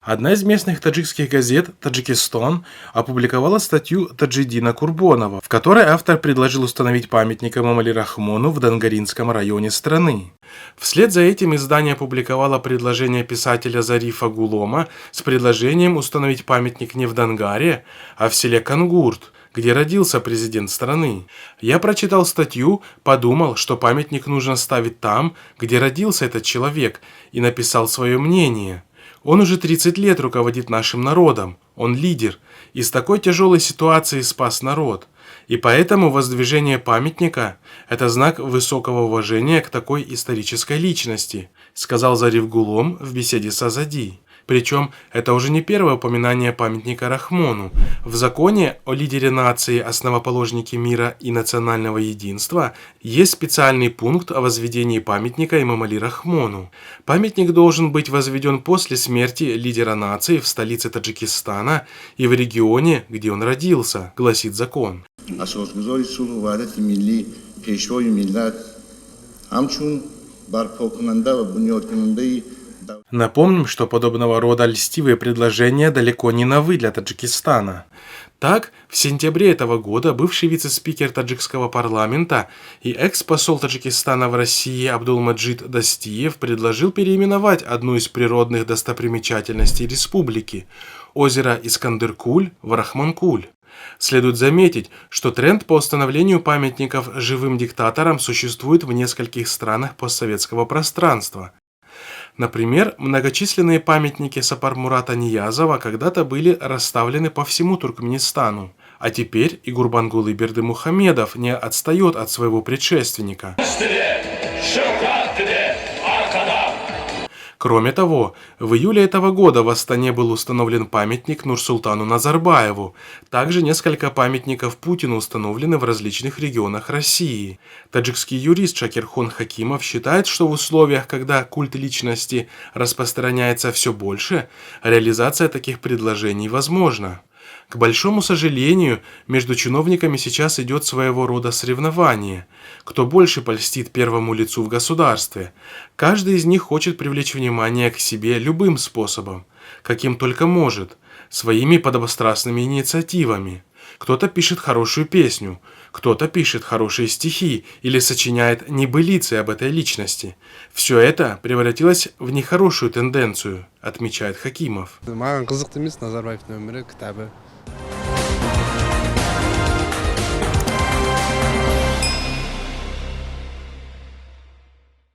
Одна из местных таджикских газет «Таджикистан» опубликовала статью Таджидина Курбонова, в которой автор предложил установить памятник Эмомали Рахмону в Дангаринском районе страны. Вслед за этим издание опубликовало предложение писателя Зарифа Гулома с предложением установить памятник не в Дангаре, а в селе Кангурт, где родился президент страны. Я прочитал статью, подумал, что памятник нужно ставить там, где родился этот человек, и написал свое мнение. Он уже 30 лет руководит нашим народом, он лидер, из такой тяжелой ситуации спас народ. И поэтому воздвижение памятника – это знак высокого уважения к такой исторической личности, сказал Зариф Гулом в беседе с Азади. Причем это уже не первое упоминание памятника Рахмону. В законе о лидере нации, основоположнике мира и национального единства есть специальный пункт о возведении памятника Эмомали Рахмону. Памятник должен быть возведен после смерти лидера нации в столице Таджикистана и в регионе, где он родился, гласит закон. Напомним, что подобного рода льстивые предложения далеко не новы для Таджикистана. Так, в сентябре этого года бывший вице-спикер таджикского парламента и экс-посол Таджикистана в России Абдулмаджид Дастиев предложил переименовать одну из природных достопримечательностей республики – озеро Искандер-Куль в Рахман-Куль. Следует заметить, что тренд по установлению памятников живым диктаторам существует в нескольких странах постсоветского пространства. Например, многочисленные памятники Сапар-Мурата Ниязова когда-то были расставлены по всему Туркменистану, а теперь и Гурбангулы Бердымухамедов не отстает от своего предшественника. Кроме того, в июле этого года в Астане был установлен памятник Нурсултану Назарбаеву. Также несколько памятников Путину установлены в различных регионах России. Таджикский юрист Шакирхон Хакимов считает, что в условиях, когда культ личности распространяется все больше, реализация таких предложений возможна. К большому сожалению, между чиновниками сейчас идет своего рода соревнование. Кто больше польстит первому лицу в государстве? Каждый из них хочет привлечь внимание к себе любым способом, каким только может, своими подобострастными инициативами. Кто-то пишет хорошую песню, кто-то пишет хорошие стихи или сочиняет небылицы об этой личности. Все это превратилось в нехорошую тенденцию, отмечает Хакимов.